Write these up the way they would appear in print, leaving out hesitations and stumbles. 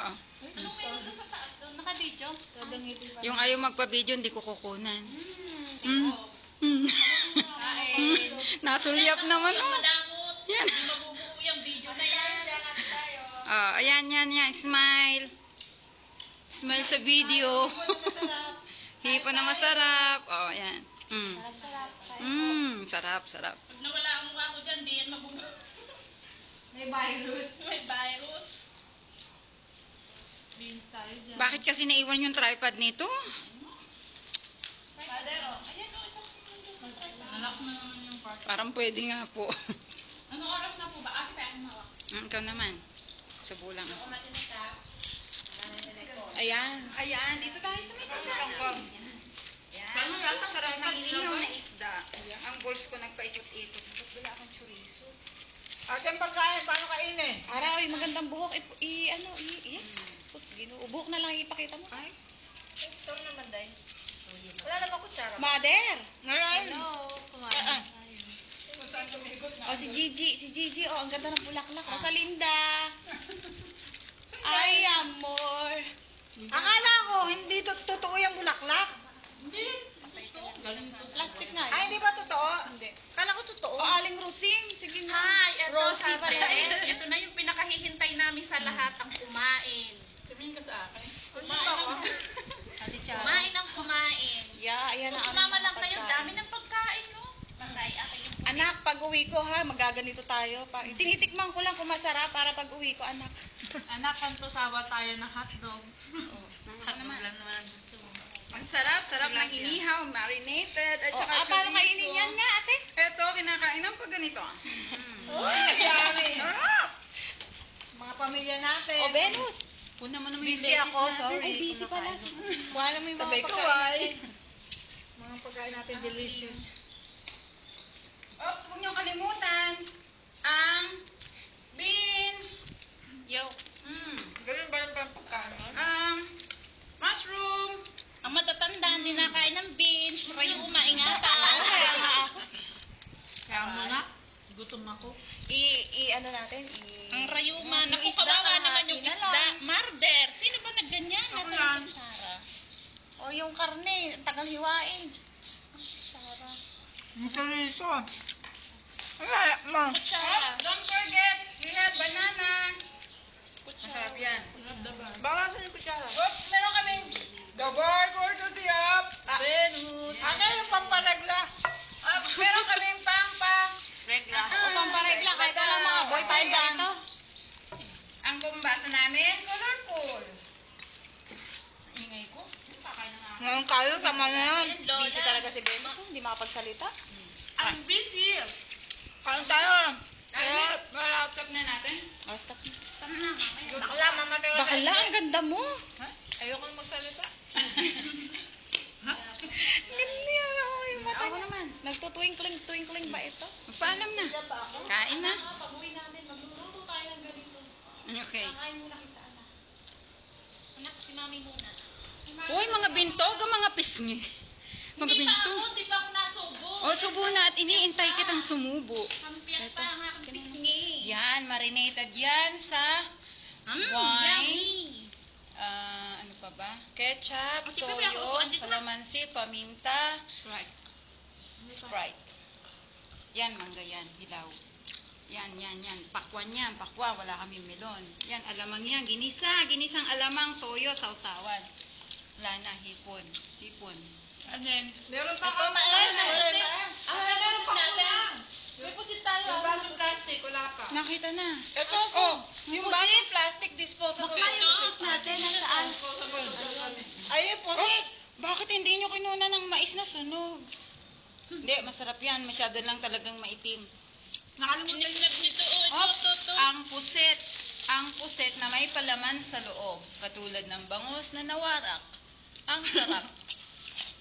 Oo. Anong meron doon sa taas doon? Naka-video? Yung ayaw magpa-video, hindi ko kukunan. Kain. Nasulyap naman. Malamot. Yan. Hindi mabubuo yung video na yan. Oh, ayan, yan. Smile. Smile sa video. Hipo na masarap. Oh, ayan. Sarap. Pag nawala ang mukha ko dyan, di yan mabubuo. May virus. May virus. Beans tayo dyan. Bakit kasi naiwan yung tripod nito? Father, oh. Ayan, oh. Nalak na naman yung part. Parang pwede nga po. Ano oras na po ba? Ate, pa ang hawak. Ikaw naman. Subo lang ako. Matinig ka. Ayan, dito tayo sa may pagkakang. Yan, sarap ng inihaw na isda. Ang balls ko nagpaikot-ikot. Wala akong chorizo. Ate, ang pagkain, paano kainin? Araw, magandang buhok. Yan. Sus, buhok na lang ipakita mo. Ay, Ito naman, Day. wala na ba kutsara? Mother! Ngayon. Kumain. O, si Gigi. O, ang ganda ng bulaklak. Rosalinda. Ay, amor. Akala ko, hindi totoo yung bulaklak. Hindi. Galing to. Plastic nga. Ay, hindi ba totoo? Hindi. Kala ko totoo. O, Aling Rosing. Sige na. Hi, ito Rosie sabi. pala eh. Ito na yung pinakahihintay namin sa lahat, ang kumain. Sabihin ka sa akin. Kumain ang kumain. Ayan Kung ang sumama lang aming kayo, pagkain. dami ng pagkain, no? Patay, akin yung Anak, pag uwi ko ha, magaganito tayo. Tinitikman ko lang kung masarap para pag uwi ko, anak. Anak, kanto sawa tayo ng hotdog. Hotdog lang naman ang gusto mo. Ang sarap ng inihaw, marinated, at saka Paano chorizo. kainin yan nga, ate? Ito, kinakain ng pag ganito. Uy, yummy. Sarap! Mga pamilya natin. O, Venus. Puna mo naman Busy lettuce ako, natin. sorry. Ay, busy pala. Wala mo yung mga Sabay ko, pagkain ay. natin. Mga pagkain natin delicious. Oops, huwag niyong kalimutan ang beans. Yo. Ganun ba yung pagkain? Ang mushroom. Ang matatanda, hindi nakain ng beans. Kayo umaingatan. Kaya nga ako. Kaya mo na. Gutom ako. Ano natin? Ang rayuma. Yung Naku, isda, kawawa naman yung kalahati na isda. lang. Marder. Sino ba nagganyan? Nasa lang. ng kutsara. O, yung karne. Ang tagal hiwain. Kutsara. Ang chorizo. Ay, ma. Kutsara. Don't forget, we have banana. Kutsara. Masarap yan. Baka sa yung kutsara. Oops, meron kaming the burger to siyap. Venus. Ano yung pamparagla? Meron kaming pangpa. Regla. O, pamparegla. Kahit wala mga boy, tayo ba ito? Ang bumbasa namin, colorful. Ingay ko. Kakain na nga. Ngayon kayo, tama na yan. Busy talaga si Venus. Hindi makapagsalita. Ang busy. Kain tayo. Stop na natin. O, stop. Stop na. Mamaya. Bakla, mamatay ka. Bakla, ang ganda mo. Ha? Ayoko na magsalita. Ganda yung mata. Ako naman. Nagtutwinkling ba ito? Magpaalam na. Kain na. Pag uwi namin, magluluto tayo ng ganito. Okay. Kakain muna kita, anak. Anak, si mami muna. Uy, mga bintog, ang mga pisngi. Mga Hindi pa bintog. ako. Di pa ako nasubo. O, subo na at iniintay kitang sumubo. Kampiyan Ito. pa ang aking pisngi. Yan, marinated yan sa wine. Yummy. Ano pa ba? Ketchup, Ate, baby, ako, toyo, andito na. kalamansi, paminta, Sprite. Yan, mangga yan, hilaw. Yan. Pakwan yan, pakwan, wala kami melon. Yan, alamang yan, ginisang alamang, toyo, sausawan. Wala na, hipon. And then, Meron pa ito, ka. meron na. Meron pa natin. May pusit tayo. Yung basong plastic, wala pa. Nakita na. Ito, Yung basong plastic disposable. Makino natin. Nasaan? ayun po. Oh, bakit hindi nyo kinuna ng mais na sunog? Hindi, masarap yan. Masyado lang talagang maitim. Nakalimutan. Inisnap nito. Ops, ang puset na may palaman sa loob, katulad ng bangus na nawarak. Ang sarap.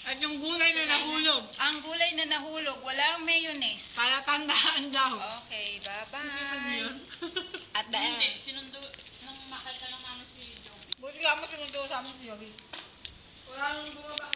At yung gulay na nahulog. Ang gulay na nahulog, walang mayonnaise. Para tandaan daw. Okay, bye-bye. At the end. Hindi. Sinundo. Nang makita lang namin si Joey. Buti nga mo sinundo sa amin si Yogi. Walang bumaba.